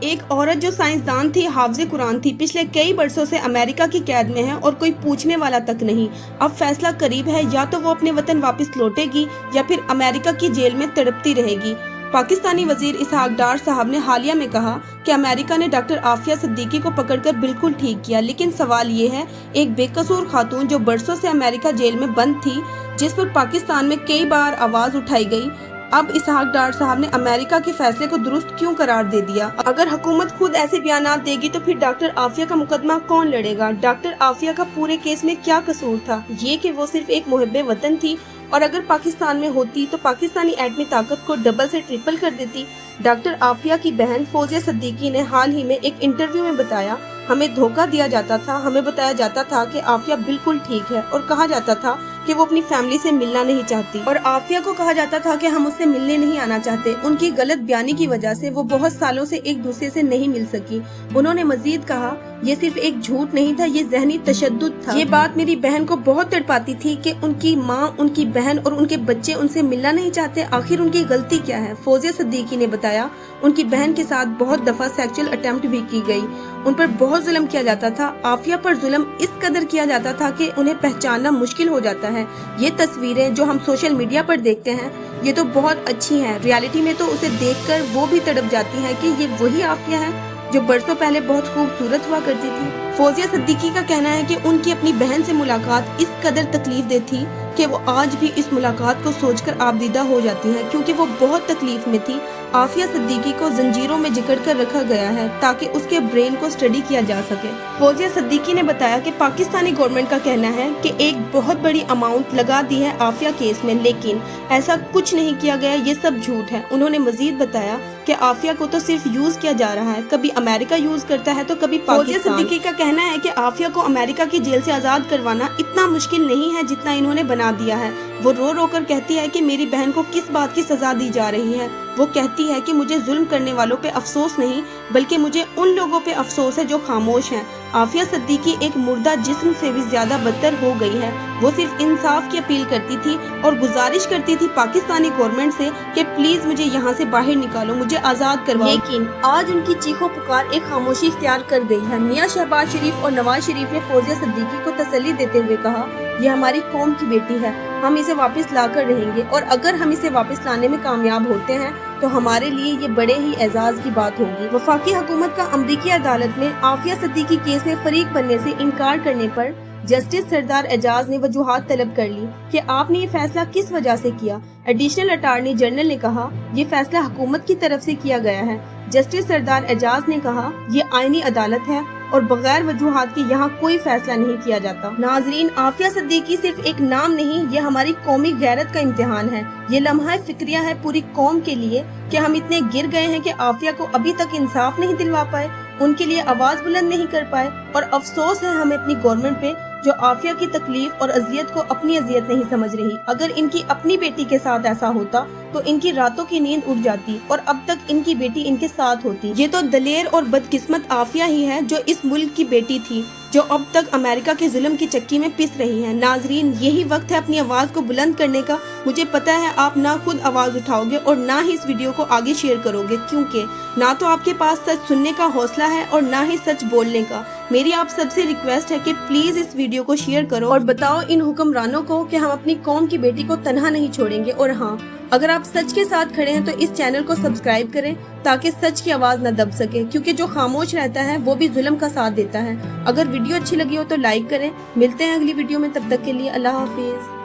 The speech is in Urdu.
ایک عورت جو سائنسدان تھی، حافظ قرآن تھی، پچھلے کئی برسوں سے امریکہ کی قید میں ہے اور کوئی پوچھنے والا تک نہیں۔ اب فیصلہ قریب ہے، یا تو وہ اپنے وطن واپس لوٹے گی یا پھر امریکہ کی جیل میں تڑپتی رہے گی۔ پاکستانی وزیر اسحاق ڈار صاحب نے حالیہ میں کہا کہ امریکہ نے ڈاکٹر عافیہ صدیقی کو پکڑ کر بالکل ٹھیک کیا، لیکن سوال یہ ہے، ایک بے قصور خاتون جو برسوں سے امریکہ جیل میں بند تھی، جس پر پاکستان میں کئی بار آواز اٹھائی گئی، اب اسحاق ڈار صاحب نے امریکہ کے فیصلے کو درست کیوں قرار دے دیا؟ اگر حکومت خود ایسے بیانات دے گی تو پھر ڈاکٹر عافیہ کا مقدمہ کون لڑے گا؟ ڈاکٹر عافیہ کا پورے کیس میں کیا قصور تھا؟ یہ کہ وہ صرف ایک محب وطن تھی، اور اگر پاکستان میں ہوتی تو پاکستانی ایٹمی طاقت کو ڈبل سے ٹرپل کر دیتی۔ ڈاکٹر عافیہ کی بہن فوزیہ صدیقی نے حال ہی میں ایک انٹرویو میں بتایا، ہمیں دھوکہ دیا جاتا تھا، ہمیں بتایا جاتا تھا کہ عافیہ بالکل ٹھیک ہے، اور کہا جاتا تھا کہ وہ اپنی فیملی سے ملنا نہیں چاہتی، اور عافیہ کو کہا جاتا تھا کہ ہم اس سے ملنے نہیں آنا چاہتے۔ ان کی غلط بیانی کی وجہ سے وہ بہت سالوں سے ایک دوسرے سے نہیں مل سکی۔ انہوں نے مزید کہا، یہ صرف ایک جھوٹ نہیں تھا، یہ ذہنی تشدد تھا۔ یہ بات میری بہن کو بہت تڑپاتی تھی کہ ان کی ماں، ان کی بہن اور ان کے بچے ان سے ملنا نہیں چاہتے، آخر ان کی غلطی کیا ہے؟ فوزیہ صدیقی نے بتایا، ان کی بہن کے ساتھ بہت دفعہ سیکچول اٹیمپٹ بھی کی گئی، ان پر بہت ظلم کیا جاتا تھا۔ عافیہ پر ظلم اس قدر کیا جاتا تھا کہ انہیں پہچاننا مشکل ہو جاتا ہے۔ یہ تصویریں جو ہم سوشل میڈیا پر دیکھتے ہیں، یہ تو بہت اچھی ہیں، ریالٹی میں تو اسے دیکھ کر وہ بھی تڑپ جاتی ہیں کہ یہ وہی عافیہ ہے جو برسوں پہلے بہت خوبصورت ہوا کرتی تھی۔ فوزیہ صدیقی کا کہنا ہے کہ ان کی اپنی بہن سے ملاقات اس قدر تکلیف دہ تھی کہ وہ آج بھی اس ملاقات کو سوچ کر آبدیدہ ہو جاتی ہیں، کیونکہ وہ بہت تکلیف میں تھی۔ عافیہ صدیقی کو زنجیروں میں جکڑ کر رکھا گیا ہے تاکہ اس کے برین کو اسٹڈی کیا جا سکے۔ فوزیہ صدیقی نے بتایا کہ پاکستانی گورنمنٹ کا کہنا ہے کہ ایک بہت بڑی اماؤنٹ لگا دی ہے عافیہ کیس میں، لیکن ایسا کچھ نہیں کیا گیا، یہ سب جھوٹ ہے۔ انہوں نے مزید بتایا کہ عافیہ کو تو صرف یوز کیا جا رہا ہے، کبھی امریکہ یوز کرتا ہے تو کبھی پاکستان۔ فوزیہ صدیقی کا کہنا ہے کہ عافیہ کو امریکہ کی جیل سے آزاد کروانا اتنا مشکل نہیں ہے جتنا انہوں نے بنا دیا ہے۔ وہ رو رو کر کہتی ہے کہ میری بہن کو کس بات کی سزا دی جا رہی ہے۔ وہ کہتی ہے کہ مجھے ظلم کرنے والوں پہ افسوس نہیں، بلکہ مجھے ان لوگوں پہ افسوس ہے جو خاموش ہیں۔ عافیہ صدیقی ایک مردہ جسم سے بھی زیادہ بدتر ہو گئی ہے۔ وہ صرف انصاف کی اپیل کرتی تھی اور گزارش کرتی تھی پاکستانی گورنمنٹ سے کہ پلیز مجھے یہاں سے باہر نکالو، مجھے آزاد کرواؤ، لیکن آج ان کی چیخو پکار ایک خاموشی اختیار کر گئی ہے۔ میاں شہباز شریف اور نواز شریف نے فوزیہ صدیقی کو تسلی دیتے ہوئے کہا، یہ ہماری قوم کی بیٹی ہے، ہم اسے واپس لا کر رہیں گے، اور اگر ہم اسے واپس لانے میں کامیاب ہوتے ہیں تو ہمارے لیے یہ بڑے ہی اعزاز کی بات ہوگی۔ وفاقی حکومت کا امریکی عدالت میں عافیہ صدیقی کیس میں فریق بننے سے انکار کرنے پر جسٹس سردار اعجاز نے وجوہات طلب کر لی کہ آپ نے یہ فیصلہ کس وجہ سے کیا۔ ایڈیشنل اٹارنی جنرل نے کہا، یہ فیصلہ حکومت کی طرف سے کیا گیا ہے۔ جسٹس سردار اعجاز نے کہا، یہ آئینی عدالت ہے اور بغیر وجوہات کے یہاں کوئی فیصلہ نہیں کیا جاتا۔ ناظرین، عافیہ صدیقی صرف ایک نام نہیں، یہ ہماری قومی غیرت کا امتحان ہے۔ یہ لمحہ فکریہ ہے پوری قوم کے لیے کہ ہم اتنے گر گئے ہیں کہ عافیہ کو ابھی تک انصاف نہیں دلوا پائے، ان کے لیے آواز بلند نہیں کر پائے، اور افسوس ہے ہمیں اپنی گورنمنٹ پہ جو عافیہ کی تکلیف اور اذیت کو اپنی اذیت نہیں سمجھ رہی۔ اگر ان کی اپنی بیٹی کے ساتھ ایسا ہوتا تو ان کی راتوں کی نیند اڑ جاتی اور اب تک ان کی بیٹی ان کے ساتھ ہوتی۔ یہ تو دلیر اور بدقسمت عافیہ ہی ہے جو اس ملک کی بیٹی تھی، جو اب تک امریکہ کے ظلم کی چکی میں پس رہی ہے۔ ناظرین، یہی وقت ہے اپنی آواز کو بلند کرنے کا۔ مجھے پتا ہے آپ نہ خود آواز اٹھاؤ گے اور نہ ہی اس ویڈیو کو آگے شیئر کرو گے، کیونکہ نہ تو آپ کے پاس سچ سننے کا حوصلہ ہے اور نہ ہی سچ بولنے کا۔ میری آپ سب سے ریکویسٹ ہے کہ پلیز اس ویڈیو کو شیئر کرو اور بتاؤ ان حکمرانوں کو کہ ہم اپنی قوم کی بیٹی کو تنہا نہیں چھوڑیں گے۔ اور ہاں، اگر آپ سچ کے ساتھ کھڑے ہیں تو اس چینل کو سبسکرائب کریں تاکہ سچ کی آواز نہ دب سکے، کیونکہ جو خاموش رہتا ہے وہ بھی ظلم کا ساتھ دیتا ہے۔ اگر ویڈیو اچھی لگی ہو تو لائک کریں۔ ملتے ہیں اگلی ویڈیو میں، تب تک کے لیے اللہ حافظ۔